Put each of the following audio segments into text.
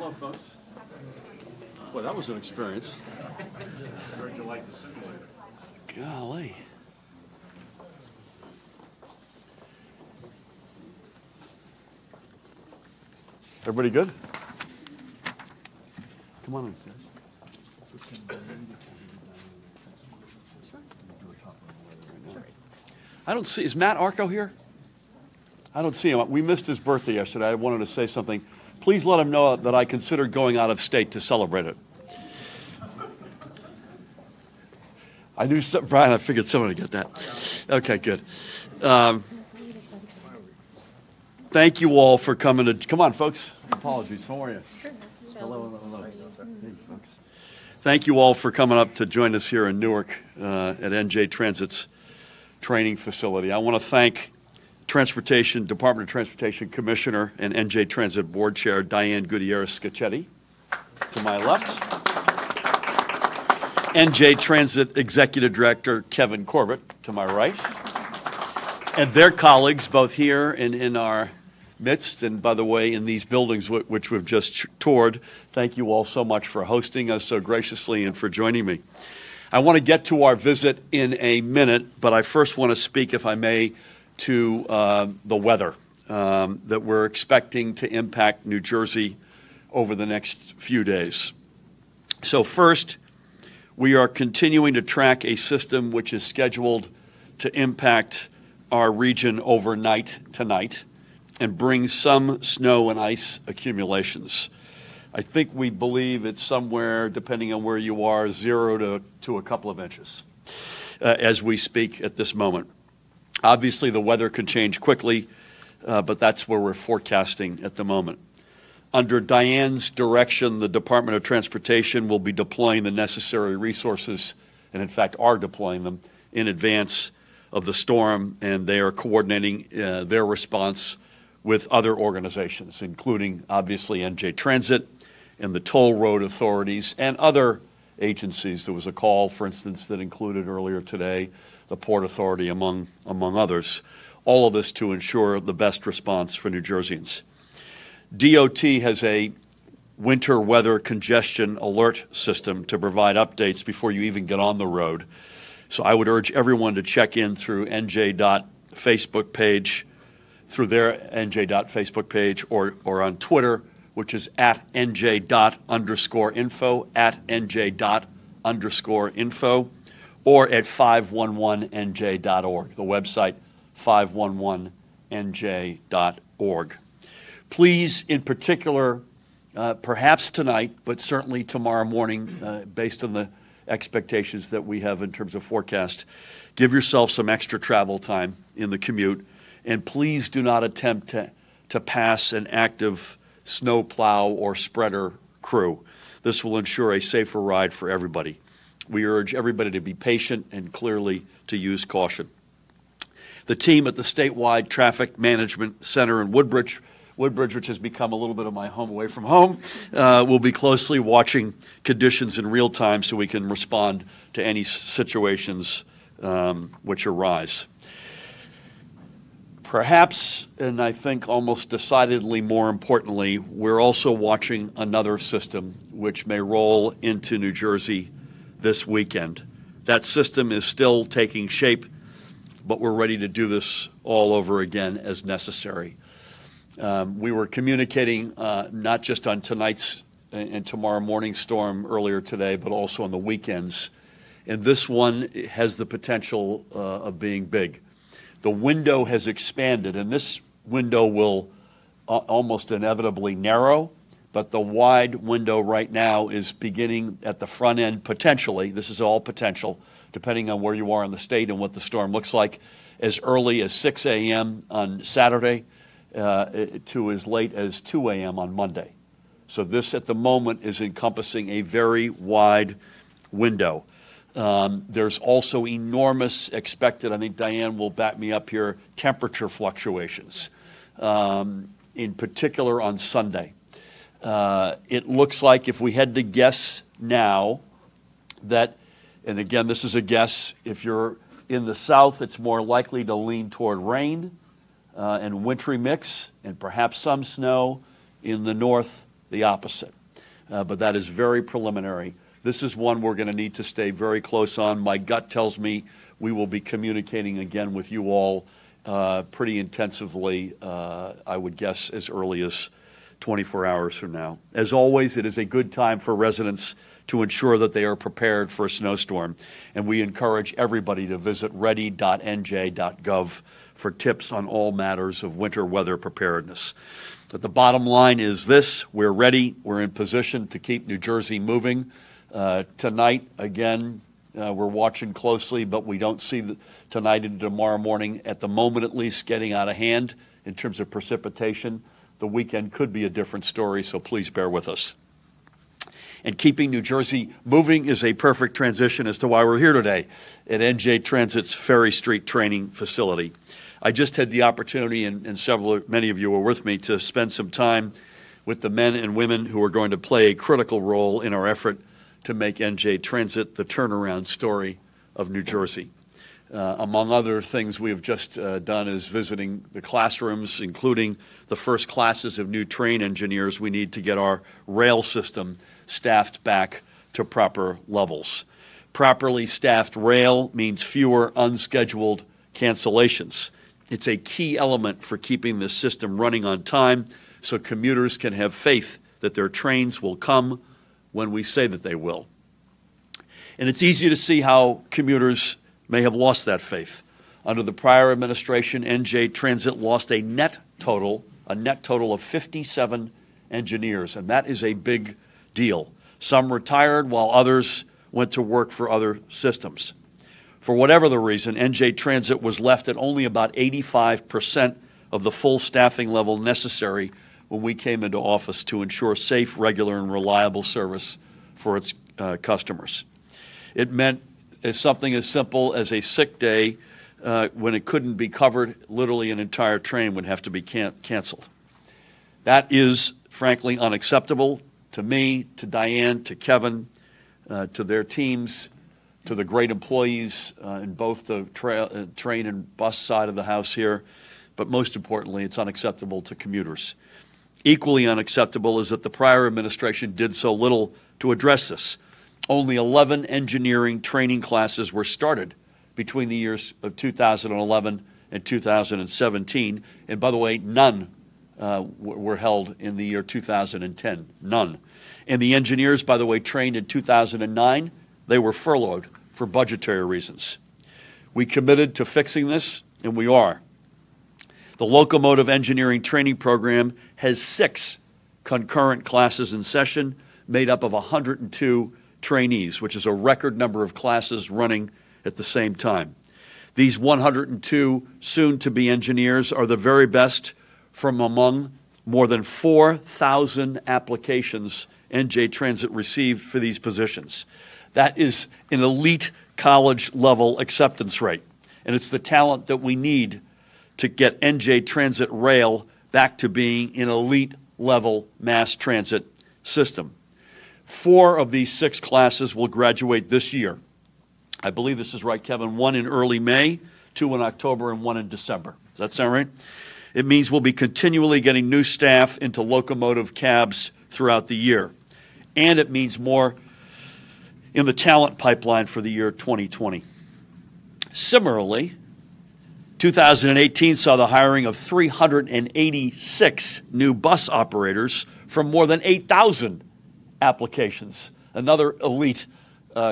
Hello, folks. Boy, that was an experience. Heard you like the simulator. Golly. Everybody good? Come on in, guys. I don't see, is Matt Arco here? I don't see him. We missed his birthday yesterday. I wanted to say something. Please let him know that I considered going out of state to celebrate it. I knew, Brian, I figured someone would get that. Okay, good. Thank you all for coming to, come on, folks. Apologies, how are you? Hello. Hey, folks. Thank you all for coming up to join us here in Newark at NJ Transit's training facility. I want to thank Department of Transportation Commissioner and NJ Transit Board Chair Diane Gutierrez-Scacchetti to my left, NJ Transit Executive Director Kevin Corbett to my right, and their colleagues both here and in our midst, and by the way, in these buildings which we've just toured. Thank you all so much for hosting us so graciously and for joining me. I want to get to our visit in a minute, but I first want to speak, if I may, to the weather that we're expecting to impact New Jersey over the next few days. So first, we are continuing to track a system which is scheduled to impact our region overnight tonight and bring some snow and ice accumulations. I think we believe it's somewhere, depending on where you are, 0 to a couple of inches as we speak at this moment. Obviously, the weather can change quickly, but that's where we're forecasting at the moment. Under Diane's direction, the Department of Transportation will be deploying the necessary resources, and in fact are deploying them, in advance of the storm, and they are coordinating their response with other organizations, including, obviously, NJ Transit and the toll road authorities and other agencies. There was a call, for instance, that included earlier today the Port Authority, among others. All of this to ensure the best response for New Jerseyans. DOT has a winter weather congestion alert system to provide updates before you even get on the road. So I would urge everyone to check in through NJ.Facebook page, through their NJ.Facebook page, or on Twitter, which is at NJ._info, at NJ._info, or at 511nj.org, the website 511nj.org. Please, in particular, perhaps tonight, but certainly tomorrow morning, based on the expectations that we have in terms of forecast, give yourself some extra travel time in the commute, and please do not attempt to pass an active snow plow or spreader crew. This will ensure a safer ride for everybody. We urge everybody to be patient and clearly to use caution. The team at the Statewide Traffic Management Center in Woodbridge, which has become a little bit of my home away from home, will be closely watching conditions in real time so we can respond to any situations which arise. Perhaps, and I think almost decidedly more importantly, we're also watching another system which may roll into New Jersey this weekend. That system is still taking shape, but we're ready to do this all over again as necessary. We were communicating not just on tonight's and tomorrow morning's storm earlier today, but also on the weekends. And this one has the potential of being big. The window has expanded, and this window will almost inevitably narrow, but the wide window right now is beginning at the front end potentially. This is all potential, depending on where you are in the state and what the storm looks like, as early as 6 a.m. on Saturday to as late as 2 a.m. on Monday. So this, at the moment, is encompassing a very wide window. There's also enormous expected, I think Diane will back me up here, temperature fluctuations, in particular on Sunday. It looks like, if we had to guess now, that, and again, this is a guess, if you're in the south, it's more likely to lean toward rain and wintry mix, and perhaps some snow. In the north, the opposite. But that is very preliminary. This is one we're going to need to stay very close on. My gut tells me we will be communicating again with you all pretty intensively, I would guess as early as 24 hours from now. As always, it is a good time for residents to ensure that they are prepared for a snowstorm, and we encourage everybody to visit ready.nj.gov for tips on all matters of winter weather preparedness. But the bottom line is this: we're ready, we're in position to keep New Jersey moving. Tonight, again, we're watching closely, but we don't see tonight and tomorrow morning, at the moment at least, getting out of hand in terms of precipitation. The weekend could be a different story, so please bear with us. And keeping New Jersey moving is a perfect transition as to why we're here today at NJ Transit's Ferry Street training facility. I just had the opportunity, and many of you were with me, to spend some time with the men and women who are going to play a critical role in our effort to make NJ Transit the turnaround story of New Jersey. Among other things we have just done is visiting the classrooms, including the first classes of new train engineers we need to get our rail system staffed back to proper levels. Properly staffed rail means fewer unscheduled cancellations. It's a key element for keeping the system running on time so commuters can have faith that their trains will come when we say that they will. And it's easy to see how commuters may have lost that faith. Under the prior administration, NJ Transit lost a net total of 57 engineers, and that is a big deal. Some retired while others went to work for other systems. For whatever the reason, NJ Transit was left at only about 85% of the full staffing level necessary when we came into office to ensure safe, regular, and reliable service for its customers. It meant something as simple as a sick day when it couldn't be covered, literally an entire train would have to be canceled. That is, frankly, unacceptable to me, to Diane, to Kevin, to their teams, to the great employees in both the train and bus side of the house here, but most importantly, it's unacceptable to commuters. Equally unacceptable is that the prior administration did so little to address this. Only 11 engineering training classes were started between the years of 2011 and 2017. And by the way, none were held in the year 2010. None. And the engineers, by the way, trained in 2009, they were furloughed for budgetary reasons. We committed to fixing this, and we are. The locomotive engineering training program has 6 concurrent classes in session made up of 102 trainees, which is a record number of classes running at the same time. These 102 soon-to-be engineers are the very best from among more than 4,000 applications NJ Transit received for these positions. That is an elite college-level acceptance rate, and it's the talent that we need to get NJ Transit Rail back to being an elite-level mass transit system. 4 of these 6 classes will graduate this year. I believe this is right, Kevin. 1 in early May, 2 in October, and 1 in December. Does that sound right? It means we'll be continually getting new staff into locomotive cabs throughout the year. And it means more in the talent pipeline for the year 2020. Similarly, 2018 saw the hiring of 386 new bus operators from more than 8,000 applications, another elite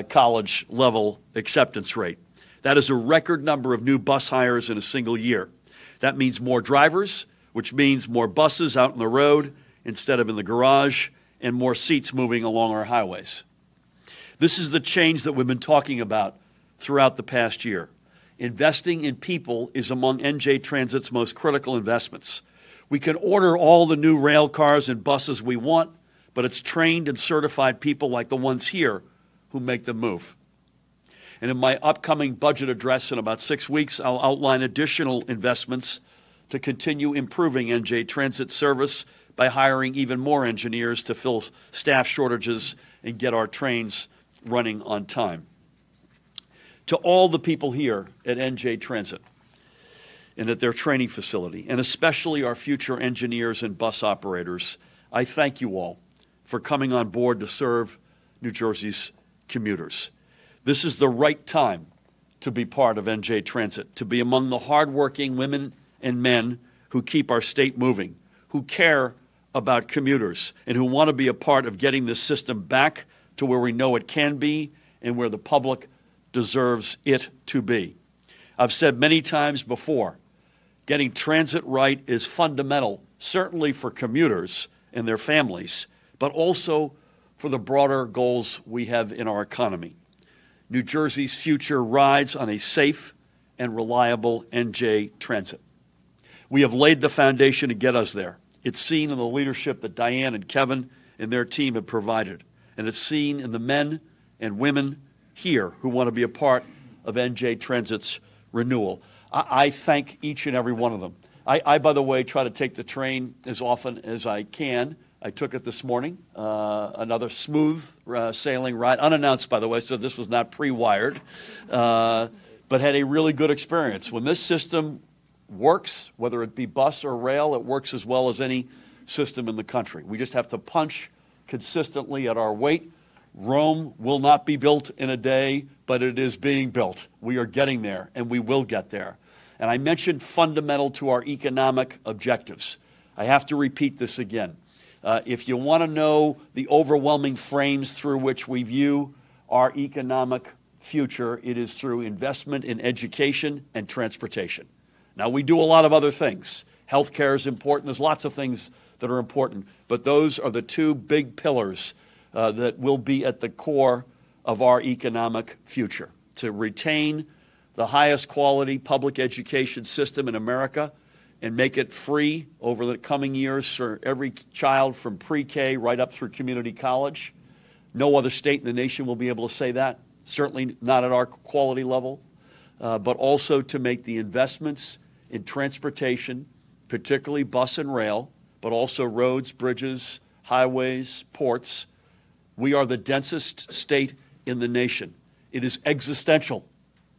college-level acceptance rate. That is a record number of new bus hires in a single year. That means more drivers, which means more buses out on the road instead of in the garage, and more seats moving along our highways. This is the change that we've been talking about throughout the past year. Investing in people is among NJ Transit's most critical investments. We can order all the new rail cars and buses we want, but it's trained and certified people like the ones here who make them move. And in my upcoming budget address in about 6 weeks, I'll outline additional investments to continue improving NJ Transit service by hiring even more engineers to fill staff shortages and get our trains running on time. To all the people here at NJ Transit and at their training facility, and especially our future engineers and bus operators, I thank you all for coming on board to serve New Jersey's commuters. This is the right time to be part of NJ Transit, to be among the hardworking women and men who keep our state moving, who care about commuters, and who want to be a part of getting this system back to where we know it can be and where the public deserves it to be. I've said many times before, getting transit right is fundamental, certainly for commuters and their families, but also for the broader goals we have in our economy. New Jersey's future rides on a safe and reliable NJ Transit. We have laid the foundation to get us there. It's seen in the leadership that Diane and Kevin and their team have provided, and it's seen in the men and women here who want to be a part of NJ Transit's renewal. I thank each and every one of them. I, by the way, try to take the train as often as I can. I took it this morning, another smooth sailing ride, unannounced, by the way, so this was not pre-wired, but had a really good experience. When this system works, whether it be bus or rail, it works as well as any system in the country. We just have to punch consistently at our weight. Rome will not be built in a day, but it is being built. We are getting there, and we will get there. And I mentioned fundamental to our economic objectives. I have to repeat this again. If you want to know the overwhelming frames through which we view our economic future, it is through investment in education and transportation. Now, we do a lot of other things. Healthcare is important. There's lots of things that are important, but those are the two big pillars that will be at the core of our economic future. To retain the highest quality public education system in America and make it free over the coming years for every child from pre-K right up through community college. No other state in the nation will be able to say that, certainly not at our quality level, but also to make the investments in transportation, particularly bus and rail, but also roads, bridges, highways, ports. We are the densest state in the nation. It is existential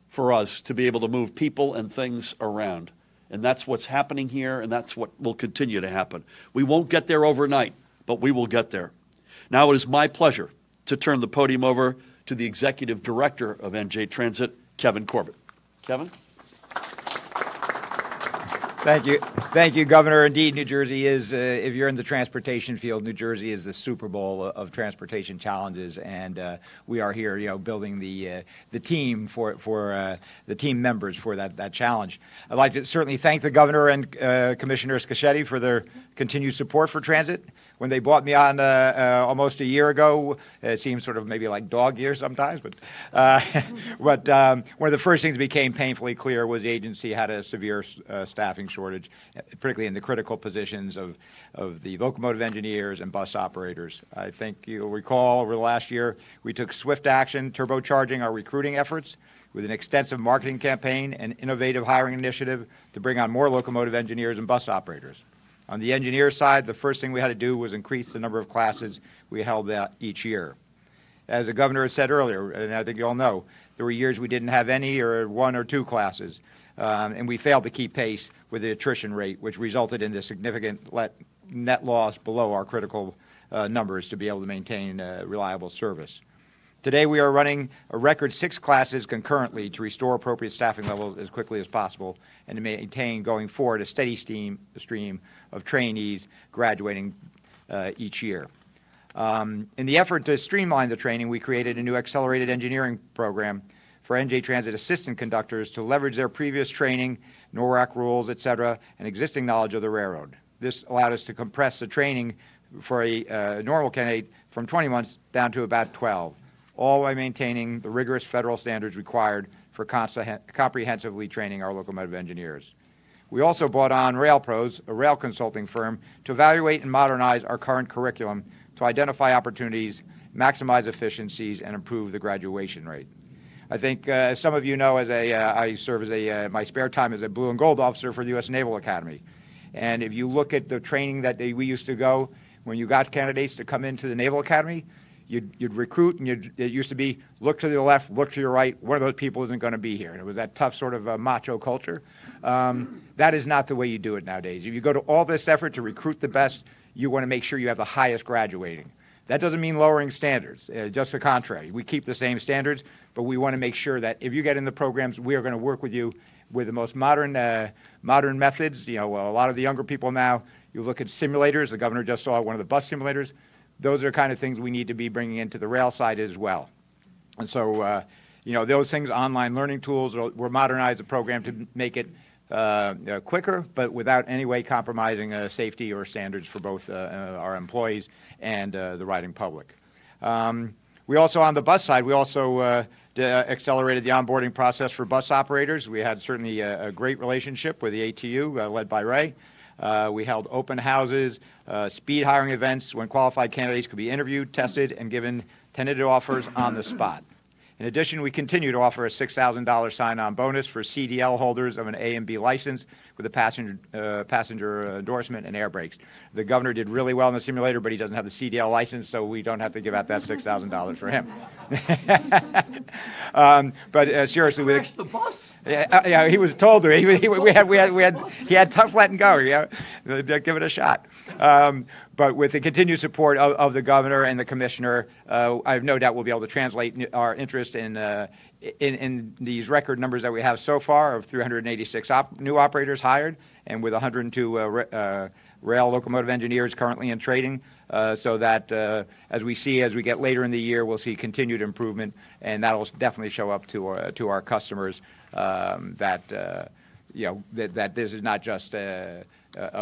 for us to be able to move people and things around. And that's what's happening here, and that's what will continue to happen. We won't get there overnight, but we will get there. Now it is my pleasure to turn the podium over to the Executive Director of NJ Transit, Kevin Corbett. Kevin? Thank you. Thank you, Governor. Indeed, New Jersey is, if you're in the transportation field, New Jersey is the Super Bowl of transportation challenges, and we are here, building the team for the team members for that challenge. I'd like to certainly thank the Governor and Commissioner Scaschetti for their continued support for transit. When they brought me on almost a year ago, it seems sort of maybe like dog years sometimes, but one of the first things that became painfully clear was the agency had a severe staffing shortage, particularly in the critical positions of the locomotive engineers and bus operators. I think you'll recall over the last year, we took swift action turbocharging our recruiting efforts with an extensive marketing campaign and innovative hiring initiative to bring on more locomotive engineers and bus operators. On the engineer side, the first thing we had to do was increase the number of classes we held each year. As the Governor had said earlier, and I think you all know, there were years we didn't have any or one or two classes, and we failed to keep pace with the attrition rate, which resulted in the significant net loss below our critical numbers to be able to maintain reliable service. Today, we are running a record 6 classes concurrently to restore appropriate staffing levels as quickly as possible and to maintain going forward a steady stream of trainees graduating each year. In the effort to streamline the training, we created a new accelerated engineering program for NJ Transit assistant conductors to leverage their previous training, NORAC rules, et cetera, and existing knowledge of the railroad. This allowed us to compress the training for a normal candidate from 20 months down to about 12. All by maintaining the rigorous federal standards required for comprehensively training our locomotive engineers. We also brought on RailPros, a rail consulting firm, to evaluate and modernize our current curriculum to identify opportunities, maximize efficiencies, and improve the graduation rate. I think, as some of you know, I serve as my spare time as a blue and gold officer for the U.S. Naval Academy. And if you look at the training that we used to go, when you got candidates to come into the Naval Academy, you'd recruit, and it used to be, look to the left, look to your right, one of those people isn't going to be here. And it was that tough sort of macho culture. That is not the way you do it nowadays. If you go to all this effort to recruit the best, you want to make sure you have the highest graduating. That doesn't mean lowering standards, just the contrary. We keep the same standards, but we want to make sure that if you get in the programs, we are going to work with you with the most modern methods. A lot of the younger people now, you look at simulators. The governor just saw one of the bus simulators. Those are the kind of things we need to be bringing into the rail side as well. And so, those things, online learning tools, we'll modernize the program to make it quicker, but without any way compromising safety or standards for both our employees and the riding public. We also, on the bus side, we also accelerated the onboarding process for bus operators. We had certainly a great relationship with the ATU, led by Ray. We held open houses, speed hiring events when qualified candidates could be interviewed, tested, and given tentative offers on the spot. In addition, we continue to offer a $6,000 sign-on bonus for CDL holders of an A and B license with a passenger endorsement and air brakes. The governor did really well in the simulator, but he doesn't have the CDL license, so we don't have to give out that $6,000 for him. But seriously, with the bus? yeah, he was told to. He had tough letting go. Give it a shot. But with the continued support of the governor and the commissioner, I have no doubt we'll be able to translate our interest in these record numbers that we have so far of 386 new operators hired, and with 102 rail locomotive engineers currently in training, so that as we get later in the year, we'll see continued improvement, and that'll definitely show up to our customers that this is not just a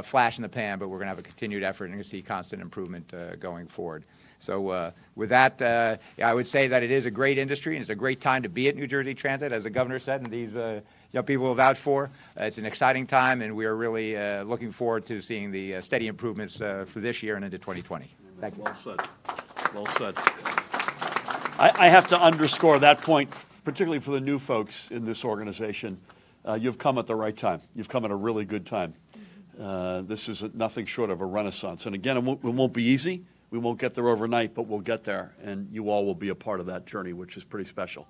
flash in the pan, but we're going to have a continued effort and see constant improvement going forward. So with that, I would say that it is a great industry, and it's a great time to be at New Jersey Transit, as the governor said, and these young people will vouch for. It's an exciting time, and we are really looking forward to seeing the steady improvements for this year and into 2020. Thank you. Well said. Well said. I have to underscore that point, particularly for the new folks in this organization. You've come at the right time. You've come at a really good time. This is nothing short of a renaissance. And again, it won't be easy. We won't get there overnight, but we'll get there, and you all will be a part of that journey, which is pretty special.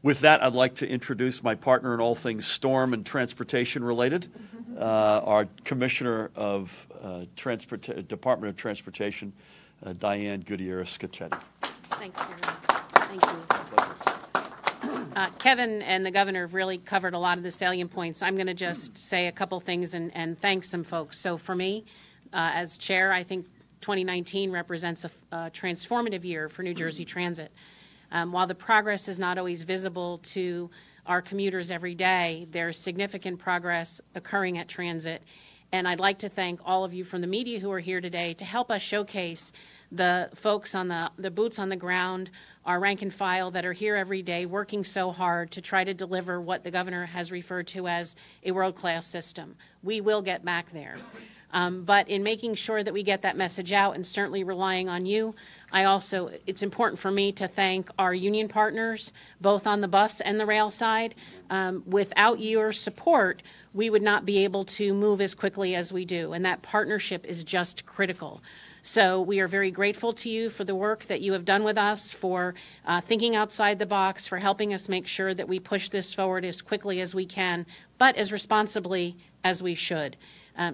With that, I'd like to introduce my partner in all things storm and transportation related, our Commissioner of Department of Transportation, Diane Gutierrez-Scacchetti. Thanks, Kevin. Thank you. Kevin and the governor have really covered a lot of the salient points. I'm going to just say a couple things and thank some folks. So for me, as chair, I think 2019 represents a transformative year for New Jersey Transit. While the progress is not always visible to our commuters every day, there's significant progress occurring at Transit. And I'd like to thank all of you from the media who are here today to help us showcase the folks on the boots on the ground, our rank and file that are here every day working so hard to try to deliver what the governor has referred to as a world-class system. We will get back there. But in making sure that we get that message out and certainly relying on you, it's important for me to thank our union partners, both on the bus and the rail side. Without your support, we would not be able to move as quickly as we do, and that partnership is just critical. So we are very grateful to you for the work that you have done with us, for thinking outside the box, for helping us make sure that we push this forward as quickly as we can, but as responsibly as we should.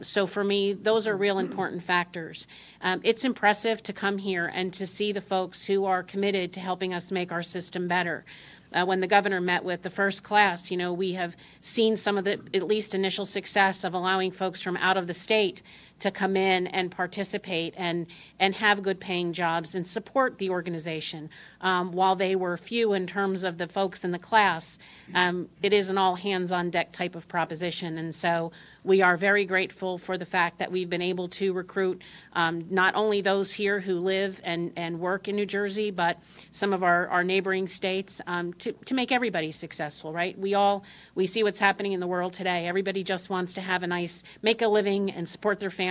So for me, those are real important factors. It's impressive to come here and to see the folks who are committed to helping us make our system better. When the governor met with the first class, we have seen some of the at least initial success of allowing folks from out of the state to come in and participate and have good paying jobs and support the organization. While they were few in terms of the folks in the class, it is an all hands on deck type of proposition. And so we are very grateful for the fact that we've been able to recruit not only those here who live and work in New Jersey, but some of our neighboring states to make everybody successful, right? We see what's happening in the world today. Everybody just wants to make a living and support their families.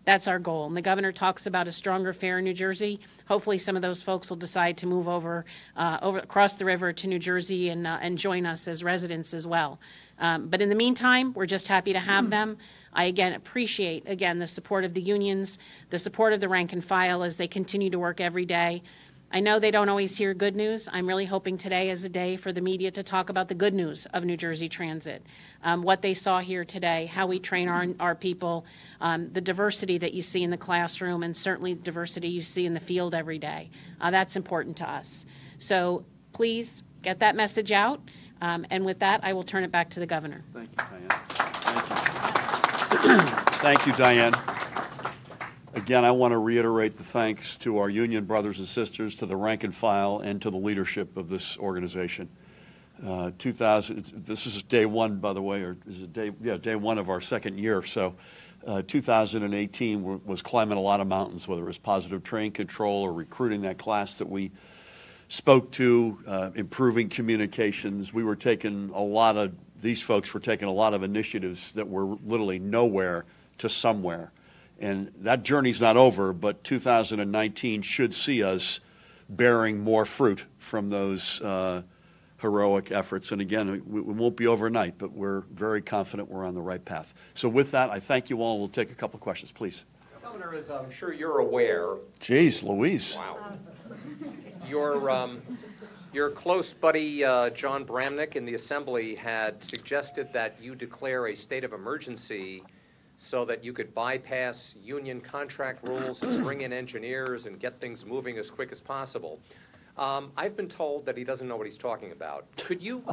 That's our goal. And the governor talks about a stronger fare in New Jersey. Hopefully some of those folks will decide to move over across the river to New Jersey and join us as residents as well. But in the meantime, we're just happy to have them. I, again, appreciate, the support of the unions, the support of the rank and file as they continue to work every day. I know they don't always hear good news. I'm really hoping today is a day for the media to talk about the good news of New Jersey Transit, what they saw here today, how we train our people, the diversity that you see in the classroom, and certainly the diversity you see in the field every day. That's important to us. So please get that message out. And with that, I will turn it back to the governor. Thank you, Diane. Thank you. Thank you, Diane. Again, I want to reiterate the thanks to our union brothers and sisters, to the rank and file, and to the leadership of this organization. This is day one, by the way, or is it day one of our second year. So 2018 was climbing a lot of mountains, whether it was positive train control or recruiting that class that we spoke to, improving communications. These folks were taking a lot of initiatives that were literally nowhere to somewhere. And that journey's not over, but 2019 should see us bearing more fruit from those heroic efforts. And again, it won't be overnight, but we're very confident we're on the right path. So with that, I thank you all. We'll take a couple questions, please. Governor, as I'm sure you're aware. Jeez, Louise. Wow. Your close buddy, John Bramnick, in the Assembly had suggested that you declare a state of emergency so that you could bypass union contract rules and bring in engineers and get things moving as quick as possible. I've been told that he doesn't know what he's talking about. Could you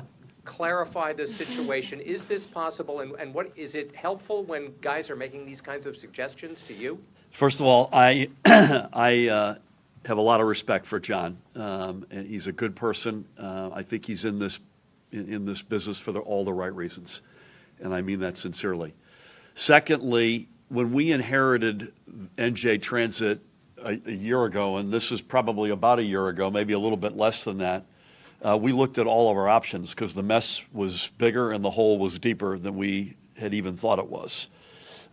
clarify this situation? Is this possible, and what is it helpful when guys are making these kinds of suggestions to you? First of all, I have a lot of respect for John, and he's a good person. I think he's in this business for all the right reasons, and I mean that sincerely. Secondly, when we inherited NJ Transit a year ago, and this was probably about a year ago, maybe a little bit less than that, we looked at all of our options because the mess was bigger and the hole was deeper than we had even thought it was.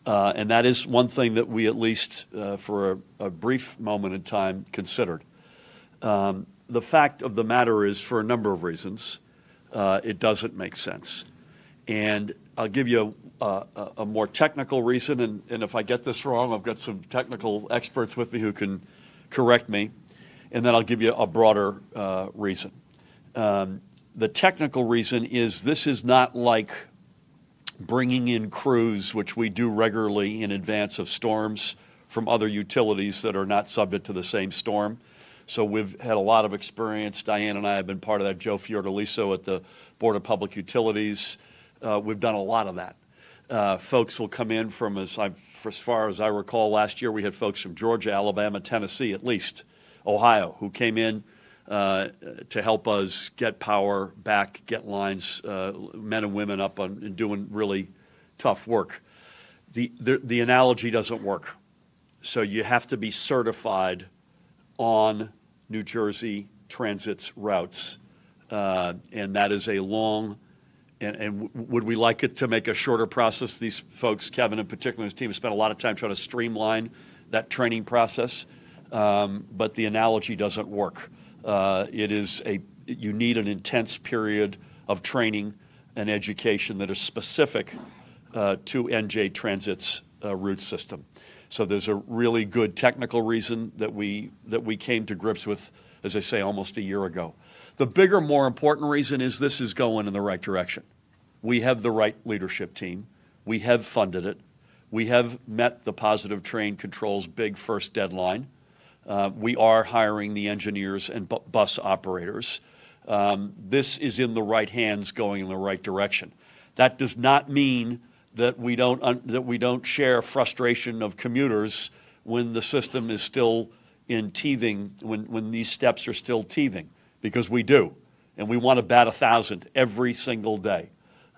And that is one thing that we, at least for a brief moment in time, considered. The fact of the matter is, for a number of reasons, it doesn't make sense. And I'll give you a more technical reason, and if I get this wrong, I've got some technical experts with me who can correct me, and then I'll give you a broader reason. The technical reason is this is not like bringing in crews, which we do regularly in advance of storms from other utilities that are not subject to the same storm. So we've had a lot of experience. Diane and I have been part of that. Joe Fiordaliso at the Board of Public Utilities. We've done a lot of that. Folks will come in from, as far as I recall, last year we had folks from Georgia, Alabama, Tennessee, at least, Ohio, who came in to help us get power back, get lines, men and women up on and doing really tough work. The analogy doesn't work. So you have to be certified on New Jersey Transit's routes, and that is a long. And would we like it to make a shorter process? These folks, Kevin in particular, his team, have spent a lot of time trying to streamline that training process, but the analogy doesn't work. You need an intense period of training and education that is specific to NJ Transit's route system. So there's a really good technical reason that we came to grips with, as I say, almost a year ago. The bigger, more important reason is this is going in the right direction. We have the right leadership team. We have funded it. We have met the positive train control's big first deadline. We are hiring the engineers and bus operators. This is in the right hands, going in the right direction. That does not mean that we don't share frustration of commuters when the system is still in teething, when these steps are still teething, because we do, and we want to bat 1,000 every single day.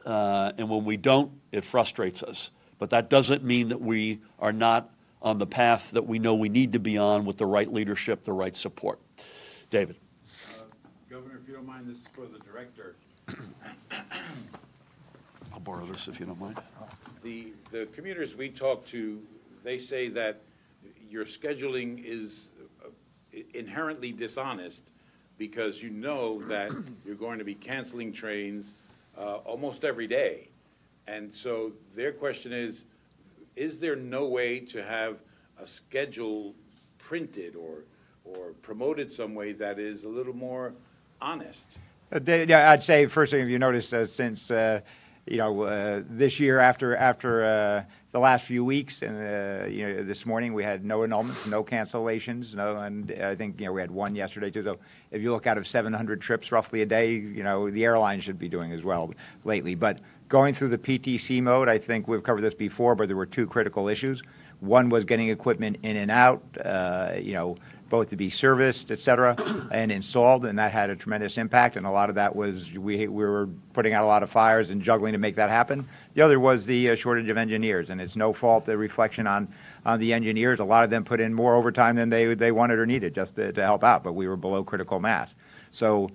And when we don't, it frustrates us. But that doesn't mean that we are not on the path that we know we need to be on with the right leadership, the right support. David. Governor, if you don't mind, this is for the director. I'll borrow this if you don't mind. The commuters we talk to, they say that your scheduling is inherently dishonest because you know that you're going to be canceling trains almost every day. And so their question is there no way to have a schedule printed or promoted some way that is a little more honest. Yeah, I'd say first thing, if you notice, since this year after the last few weeks, and this morning we had no annulments, no cancellations, and I think we had one yesterday too. So if you look out of 700 trips roughly a day, the airline should be doing as well lately. But going through the PTC mode, I think we've covered this before, but there were two critical issues. One was getting equipment in and out, both to be serviced, et cetera, and installed, and that had a tremendous impact. And a lot of that was we were putting out a lot of fires and juggling to make that happen. The other was the shortage of engineers, and it's no fault, the reflection on the engineers. A lot of them put in more overtime than they wanted or needed just to help out, but we were below critical mass. So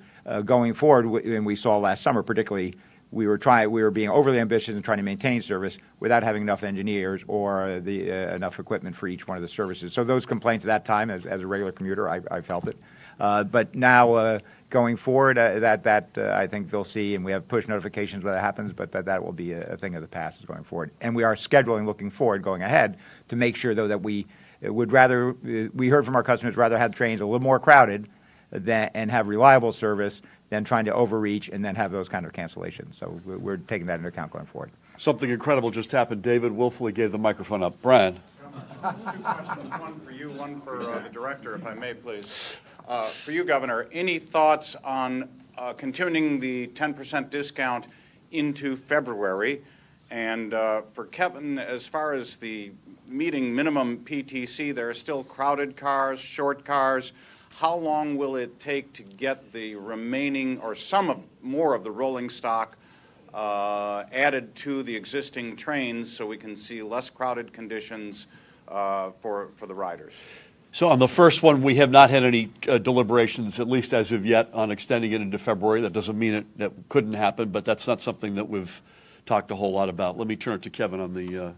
going forward, and we saw last summer particularly, we were being overly ambitious and trying to maintain service without having enough engineers or enough equipment for each one of the services. So those complaints at that time, as a regular commuter, I felt it. But now going forward, I think they'll see, and we have push notifications when that happens, but that will be a thing of the past going forward. And we are scheduling, looking forward, going ahead, to make sure, though, that we heard from our customers, rather have trains a little more crowded and have reliable service than trying to overreach and then have those kind of cancellations. So we're taking that into account going forward. Something incredible just happened. David willfully gave the microphone up. Brian. Two questions, one for you, one for the director, if I may, please. For you, Governor, any thoughts on continuing the 10% discount into February? And for Kevin, as far as the meeting minimum PTC, there are still crowded cars, short cars. How long will it take to get the remaining or more of the rolling stock added to the existing trains so we can see less crowded conditions for the riders? So on the first one, we have not had any deliberations, at least as of yet, on extending it into February. That doesn't mean that couldn't happen, but that's not something that we've talked a whole lot about. Let me turn it to Kevin on the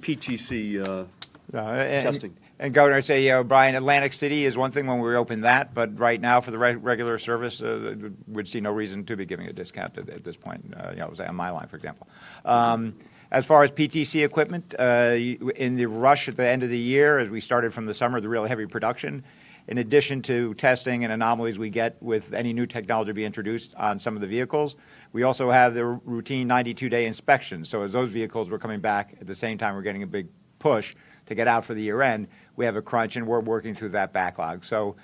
PTC testing. And Governor, I'd say, Brian, Atlantic City is one thing when we open that, but right now for the regular service, we'd see no reason to be giving a discount at this point, say on my line, for example. As far as PTC equipment, in the rush at the end of the year, as we started from the summer, the real heavy production, in addition to testing and anomalies we get with any new technology to be introduced on some of the vehicles, we also have the routine 92-day inspections. So as those vehicles were coming back, at the same time we're getting a big push to get out for the year end, we have a crunch and we're working through that backlog. So,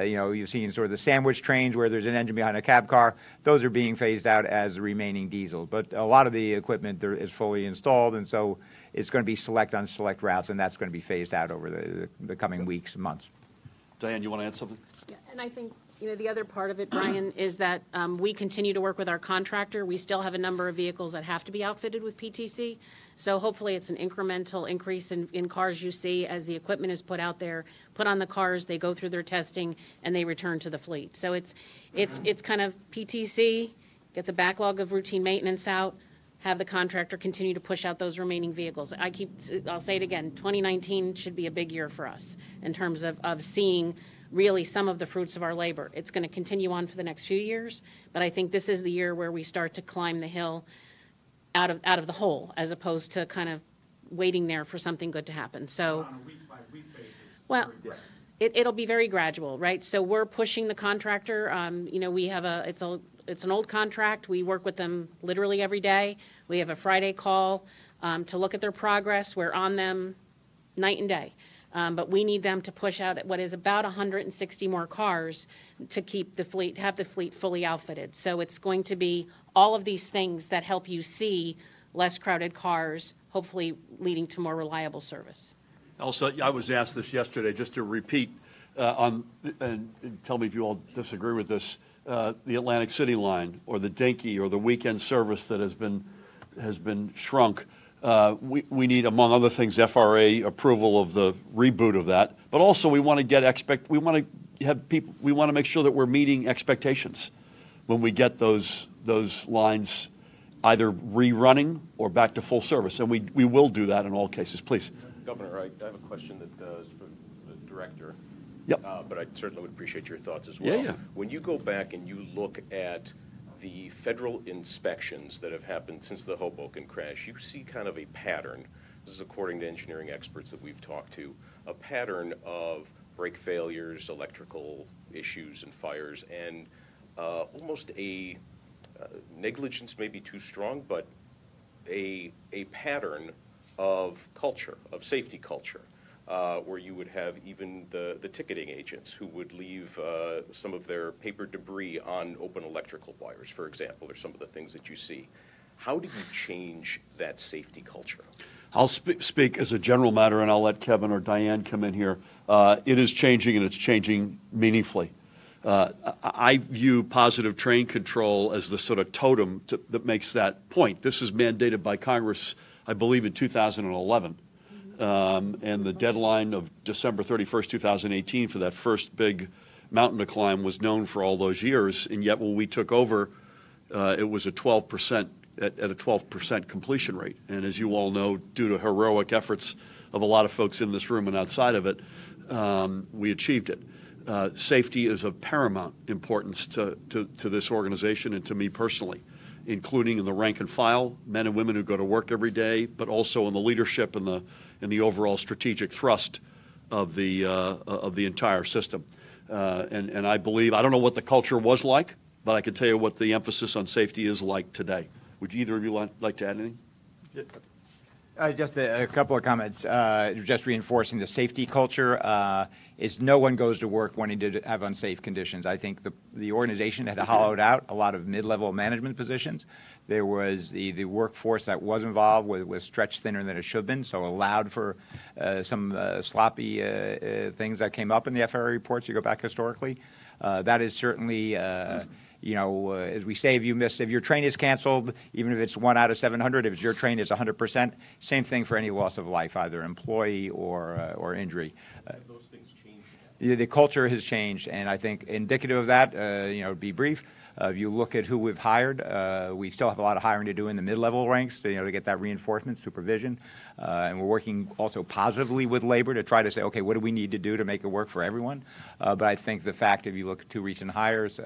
you've seen sort of the sandwich trains where there's an engine behind a cab car. Those are being phased out as the remaining diesel. But a lot of the equipment there is fully installed, and so it's going to be select on select routes, and that's going to be phased out over the coming weeks and months. Diane, you want to add something? Yeah, and I think, the other part of it, Brian, is that we continue to work with our contractor. We still have a number of vehicles that have to be outfitted with PTC. So hopefully it's an incremental increase in cars you see as the equipment is put out there, put on the cars, they go through their testing, and they return to the fleet. So it's kind of PTC, get the backlog of routine maintenance out, have the contractor continue to push out those remaining vehicles. I'll say it again, 2019 should be a big year for us in terms of seeing really some of the fruits of our labor. It's going to continue on for the next few years, but I think this is the year where we start to climb the hill out of the hole, as opposed to kind of waiting there for something good to happen. So, On a week-by-week basis. well, it'll be very gradual, right? So we're pushing the contractor. We have it's an old contract. We work with them literally every day. We have a Friday call to look at their progress. We're on them night and day. But we need them to push out what is about 160 more cars to have the fleet fully outfitted. So it's going to be all of these things that help you see less crowded cars, hopefully leading to more reliable service. Also, I was asked this yesterday, just to repeat, and tell me if you all disagree with this, the Atlantic City line or the Dinky or the weekend service that has been shrunk. We need, among other things, FRA approval of the reboot of that. But also, we want to make sure that we're meeting expectations when we get those lines either rerunning or back to full service, and we will do that in all cases. Please, Governor, I have a question that is for the director. Yep. But I certainly would appreciate your thoughts as well. Yeah. When you go back and you look at the federal inspections that have happened since the Hoboken crash, you see kind of a pattern. This is according to engineering experts that we've talked to, a pattern of brake failures, electrical issues and fires, and almost a negligence may be too strong, but a pattern of culture, of safety culture, where you would have even the ticketing agents who would leave some of their paper debris on open electrical wires, for example, or some of the things that you see. How do you change that safety culture? I'll speak as a general matter, and I'll let Kevin or Diane come in here. It is changing, and it's changing meaningfully. I view positive train control as the sort of totem that makes that point. This is mandated by Congress, I believe, in 2011. And the deadline of December 31st, 2018 for that first big mountain to climb was known for all those years. And yet when we took over, it was a 12%, at a 12% completion rate. And as you all know, due to heroic efforts of a lot of folks in this room and outside of it, we achieved it. Safety is of paramount importance to this organization and to me personally, including in the rank and file, men and women who go to work every day, but also in the leadership and the overall strategic thrust of the entire system. And I believe, I don't know what the culture was like, but I can tell you what the emphasis on safety is like today. Would either of you like to add anything? Just a couple of comments. Just reinforcing the safety culture is no one goes to work wanting to have unsafe conditions. I think the organization had hollowed out a lot of mid-level management positions. There was the workforce that was involved was stretched thinner than it should have been, so allowed for some sloppy things that came up in the FRA reports. You go back historically. That is certainly as we say, if your train is canceled, even if it's 1 out of 700, if your train is 100%, same thing for any loss of life, either employee or injury. Those things change. The culture has changed, and I think indicative of that, to be brief, if you look at who we've hired, we still have a lot of hiring to do in the mid-level ranks to get that reinforcement, supervision. And we're working also positively with labor to try to say, okay, what do we need to do to make it work for everyone? But I think the fact, if you look at two recent hires,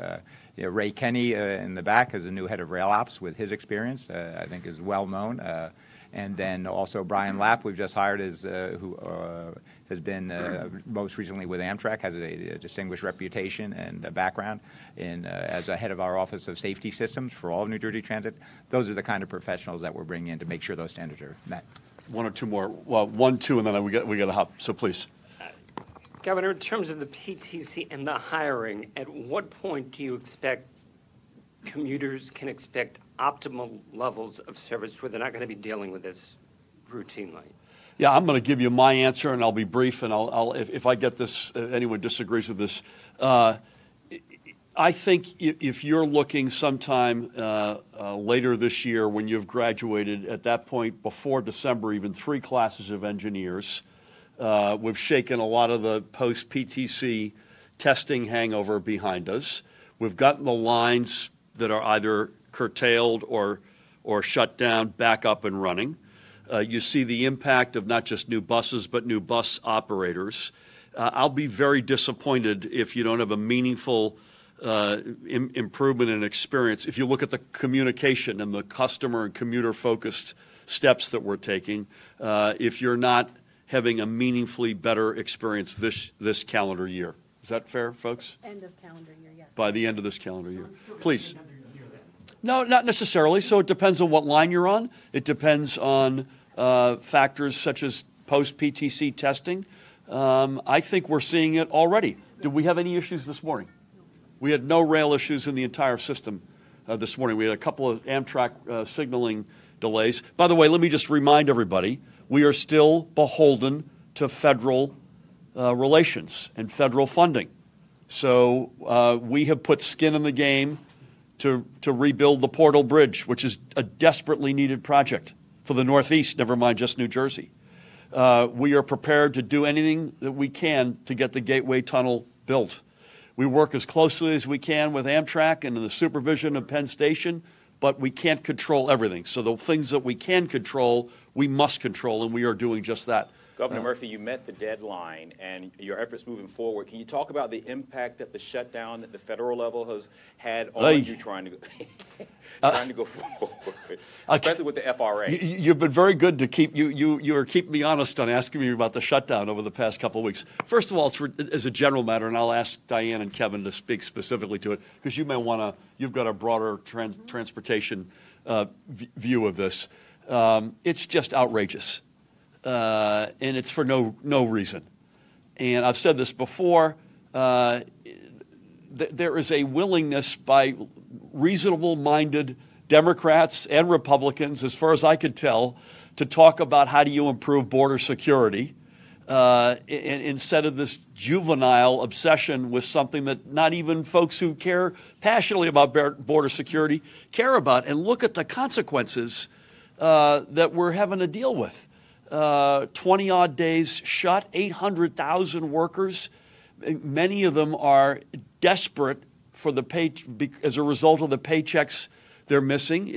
Ray Kenny in the back as a new head of rail ops with his experience, I think is well known. And then also Brian Lapp, we've just hired, who has been most recently with Amtrak, has a distinguished reputation and a background as a head of our Office of Safety Systems for all of New Jersey Transit. Those are the kind of professionals that we're bringing in to make sure those standards are met. One or two more. Well, one, two, and then we got to hop. So please. Governor, in terms of the PTC and the hiring, at what point do you expect commuters can expect optimal levels of service where they're not going to be dealing with this routinely? Yeah, I'm going to give you my answer, and I'll be brief, and I'll if I get this, anyone disagrees with this. I think if you're looking sometime later this year when you've graduated, at that point, before December, even 3 classes of engineers, we've shaken a lot of the post-PTC testing hangover behind us. We've gotten the lines that are either curtailed or shut down back up and running. You see the impact of not just new buses, but new bus operators. I'll be very disappointed if you don't have a meaningful improvement in experience. If you look at the communication and the customer and commuter-focused steps that we're taking, if you're not having a meaningfully better experience this calendar year. Is that fair, folks? End of calendar year, yes. By the end of this calendar year. Please. No, not necessarily. So it depends on what line you're on. It depends on factors such as post-PTC testing. I think we're seeing it already. Did we have any issues this morning? We had no rail issues in the entire system this morning. We had a couple of Amtrak signaling delays. By the way, let me just remind everybody, we are still beholden to federal relations and federal funding. So we have put skin in the game to rebuild the Portal Bridge, which is a desperately needed project for the Northeast, never mind just New Jersey. We are prepared to do anything that we can to get the Gateway Tunnel built. We work as closely as we can with Amtrak and in the supervision of Penn Station, but we can't control everything. So the things that we can control, we must control, and we are doing just that. Governor Murphy, you met the deadline and your efforts moving forward. Can you talk about the impact that the shutdown at the federal level has had on you trying to go forward, especially with the FRA? You've been very good to keep you are keeping me honest on asking me about the shutdown over the past couple of weeks. First of all, as a general matter, and I'll ask Diane and Kevin to speak specifically to it because you may want to. You've got a broader transportation view of this. It's just outrageous. And it's for no reason. And I've said this before, there is a willingness by reasonable-minded Democrats and Republicans, as far as I could tell, to talk about how do you improve border security instead of this juvenile obsession with something that not even folks who care passionately about border security care about. And look at the consequences that we're having to deal with. 20-odd days shut, 800,000 workers. Many of them are desperate for as a result of the paychecks they're missing.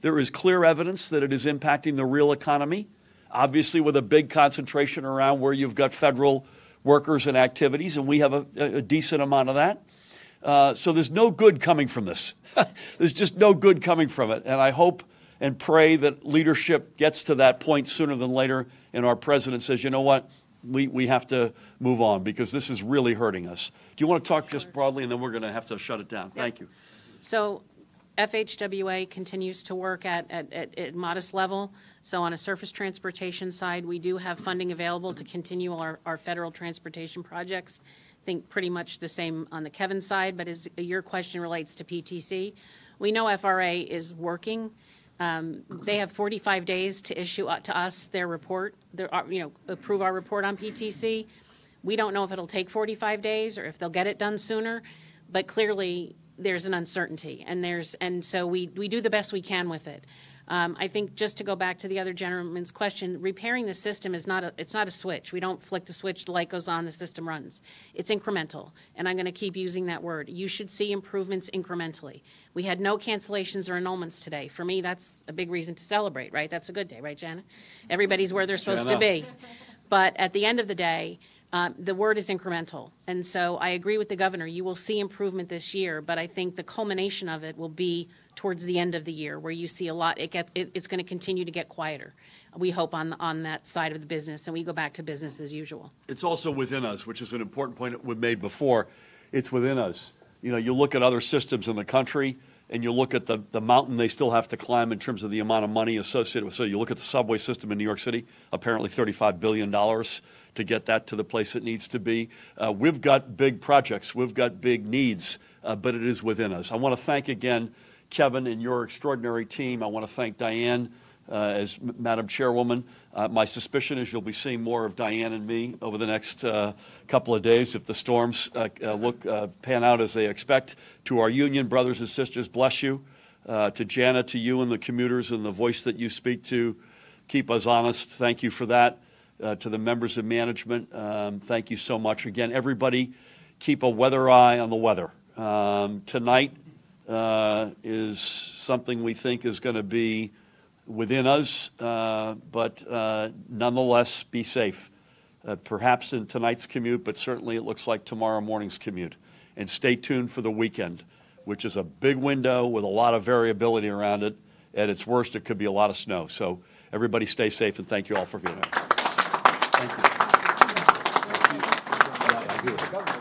There is clear evidence that it is impacting the real economy, obviously with a big concentration around where you've got federal workers and activities, and we have a decent amount of that. So there's no good coming from this. There's just no good coming from it. And I hope and pray that leadership gets to that point sooner than later, and our president says, you know what, we have to move on because this is really hurting us. Do you want to talk just broadly, and then we're going to have to shut it down? Yep. Thank you. So FHWA continues to work at modest level. So on a surface transportation side, we do have funding available to continue our federal transportation projects. I think pretty much the same on the Kevin side, but as your question relates to PTC, we know FRA is working. They have 45 days to issue to us their report, approve our report on PTC. We don't know if it'll take 45 days or if they'll get it done sooner, but clearly there's an uncertainty, and so we do the best we can with it. I think just to go back to the other gentleman's question, repairing the system is not a switch. We don't flick the switch, the light goes on, the system runs. It's incremental, and I'm going to keep using that word. You should see improvements incrementally. We had no cancellations or annulments today. For me, that's a big reason to celebrate, right? That's a good day, right, Janet? Everybody's where they're supposed to be. But at the end of the day, the word is incremental. And so I agree with the governor. You will see improvement this year, but I think the culmination of it will be towards the end of the year where you see a lot. It's going to continue to get quieter, we hope, on that side of the business, and we go back to business as usual. It's also within us, which is an important point that we made before. It's within us. You know, you look at other systems in the country, and you look at the mountain they still have to climb in terms of the amount of money associated with. So you look at the subway system in New York City, apparently $35 billion to get that to the place it needs to be. We've got big projects. We've got big needs, but it is within us. I want to thank again Kevin and your extraordinary team. I want to thank Diane as Madam Chairwoman. My suspicion is you'll be seeing more of Diane and me over the next couple of days if the storms pan out as they expect. To our union brothers and sisters, bless you. To Jana, to you and the commuters and the voice that you speak to, keep us honest. Thank you for that. To the members of management, thank you so much. Again, everybody, keep a weather eye on the weather. Tonight is something we think is going to be within us, but nonetheless, be safe. Perhaps in tonight's commute, but certainly it looks like tomorrow morning's commute. And stay tuned for the weekend, which is a big window with a lot of variability around it. At its worst, it could be a lot of snow. So everybody stay safe, and thank you all for being here. Thank you.